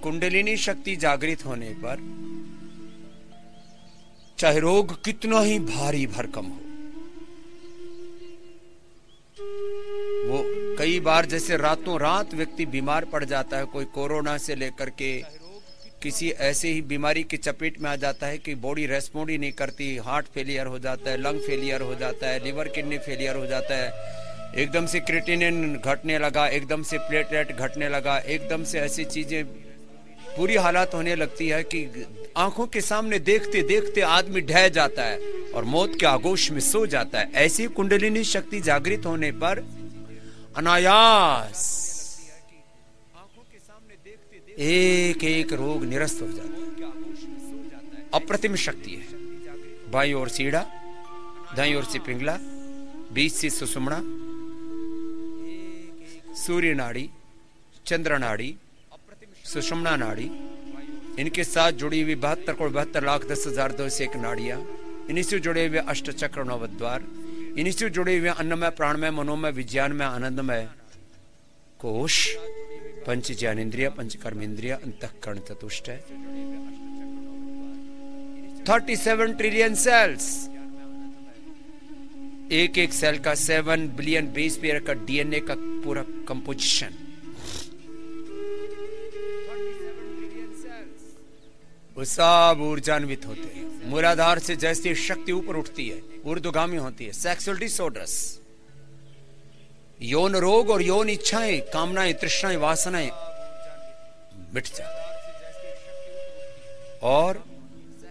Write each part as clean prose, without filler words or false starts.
कुंडलिनी शक्ति जागृत होने पर चाहे रोग कितना ही भारी भरकम हो, वो कई बार जैसे रातों रात व्यक्ति बीमार पड़ जाता है, कोई कोरोना से लेकर के किसी ऐसे ही बीमारी की चपेट में आ जाता है कि बॉडी रेस्पॉन्ड ही नहीं करती, हार्ट फेलियर हो जाता है, लंग फेलियर हो जाता है, लिवर किडनी फेलियर हो जाता है, एकदम से क्रिएटिनिन घटने लगा, एकदम से प्लेटलेट घटने लगा, एकदम से ऐसी चीजें पूरी हालात होने लगती है कि आंखों के सामने देखते देखते आदमी ढह जाता है और मौत के आगोश में सो जाता है। ऐसी कुंडलिनी शक्ति जागृत होने पर अनायास एक एक रोग निरस्त हो जाता है। अप्रतिम शक्ति है। बाईं ओर सीढ़ा, दाईं ओर से पिंगला, बीच से सुषुम्ना, सूर्य नाड़ी, चंद्र नाड़ी, सुषुम्ना नाड़ी, इनके साथ जुड़ी हुई 72,72,10,001 नाड़ियां, इन्हीं से जुड़े हुए अष्ट चक्र नवद्वार, इन्हीं से जुड़े हुए अन्नमय, प्राणमय, मनोमय, विज्ञानमय, आनंदमय कोश, पंच ज्ञानेन्द्रिय, पंच कर्मेंद्रिय, अंतःकरण चतुष्टय, 37 ट्रिलियन सेल्स, एक एक सेल का 7 बिलियन बेस पेयर का डीएनए का पूरा कंपोजिशन, वो सब ऊर्जान्वित होते हैं। मूलाधार से जैसे शक्ति ऊपर उठती है, ऊर्ध्वगामी होती है। सेक्सुअल डिसऑर्डर्स, यौन रोग और यौन इच्छाएं, कामनाएं, तृष्णाएं, वासनाएं मिट जाती, और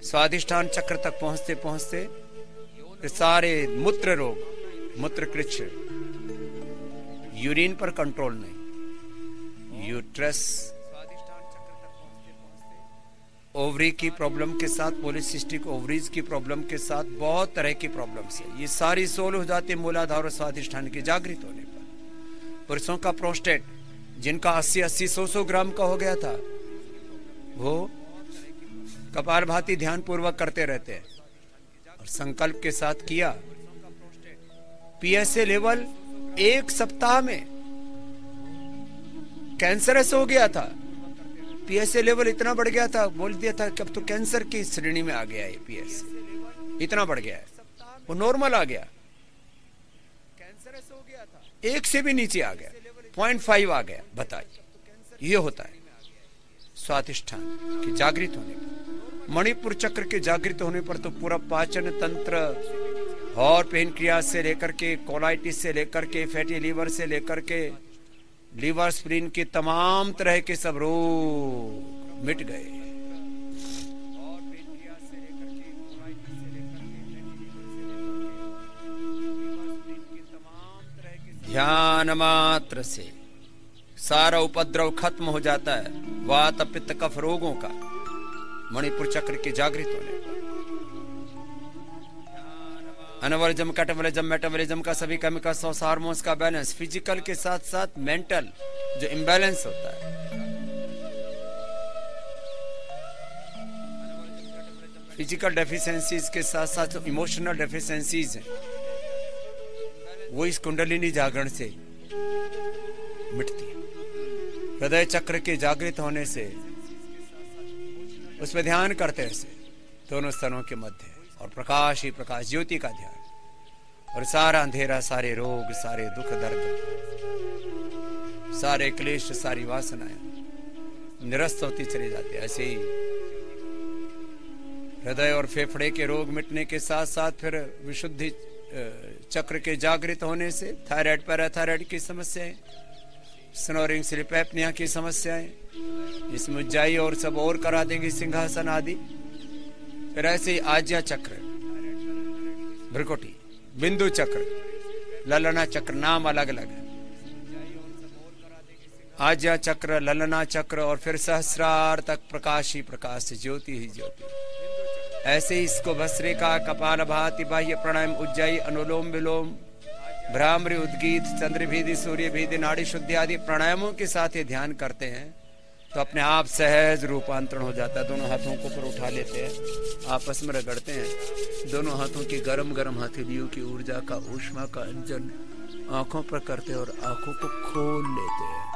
स्वादिष्ठान चक्र तक पहुंचते पहुंचते सारे मूत्र रोग, मूत्र कृच्छ, यूरिन पर कंट्रोल नहीं, यूट्रस, ओवरी की प्रॉब्लम के साथ, पॉलीसिस्टिक ओवरीज की प्रॉब्लम के साथ, बहुत तरह की प्रॉब्लम्स है, ये सारी सोल्व हो जाती है मूलाधार और स्वादिष्ठान के जागृत होने पर। पुरुषों का प्रोस्टेट जिनका 80-80, 100-100 ग्राम का हो गया था, वो कपालभाति ध्यान पूर्वक करते रहते हैं और संकल्प के साथ किया, पीएसए लेवल 1 सप्ताह में कैंसरस हो गया था। पीएसए लेवल इतना बढ़ गया था, बोल दिया था कि अब तो कैंसर की श्रेणी में आ गया है, पीएसए इतना बढ़ गया है, वो नॉर्मल आ गया, कैंसरस हो गया था, 1 से भी नीचे आ गया, 0.5 आ गया। बताइए, ये होता है स्वादिष्ठान के जागृत होने पर। मणिपुर चक्र के जागृत होने पर तो पूरा पाचन तंत्र और पेनक्रियास से लेकर के, कोलाइटिस से लेकर के, फैटी लीवर से लेकर के, लीवर स्प्लीन के तमाम तरह के सब रोग मिट गए। ध्यान मात्र से सारा उपद्रव खत्म हो जाता है, वात पित्त कफ रोगों का, मणिपुर चक्र के जागृत होने पर। अनवरजम, कैटाबॉलिज्म, मेटाबॉलिज्म का, सभी केमिकल्स और हार्मोन्स का बैलेंस, फिजिकल के साथ साथ मेंटल जो इम्बैलेंस होता है, फिजिकल डेफिशिएंसीज के साथ साथ जो इमोशनल डेफिशिएंसीज हैं, वो इस कुंडलिनी जागरण से मिटती है। हृदय चक्र के जागृत होने से, उसमें ध्यान करते हैं, दोनों स्तनों के मध्य, और प्रकाश ही प्रकाश, ज्योति का ध्यान, और सारा अंधेरा, सारे रोग, सारे दुख दर्द, सारे क्लेश, सारी वासनाएं निरस्त होती चली जाती है। ऐसे ही हृदय और फेफड़े के रोग मिटने के साथ साथ फिर विशुद्धि चक्र के जागृत होने से थायराइड, पैराथायराइड की समस्याएं, स्नोरिंग, स्लीप एपनिया की समस्याएं, इसमें उज्जाई और सब और करा देंगे, सिंहासन आदि। फिर ऐसे ही आज्ञा चक्र, भ्रुकुटी, बिंदु चक्र, ललना चक्र, नाम अलग अलग है, आज्ञा चक्र, ललना चक्र, और फिर सहस्रार तक प्रकाश ही प्रकाश, ज्योति ही ज्योति। ऐसे ही इसको भस्त्रिका, कपालभाति, बाह्य प्राणायाम, उज्जाई, अनुलोम विलोम, भ्रामरी, उद्गीत, चंद्रभेदी, सूर्यभेदी, नाड़ी शुद्धि आदि प्राणायामों के साथ ये ध्यान करते हैं तो अपने आप सहज रूपांतरण हो जाता है। दोनों हाथों को ऊपर उठा लेते हैं, आपस में रगड़ते हैं, दोनों हाथों की गरम गरम हथेलियों की ऊर्जा का, ऊष्मा का अंजन आंखों पर करते हैं और आंखों को खोल लेते हैं।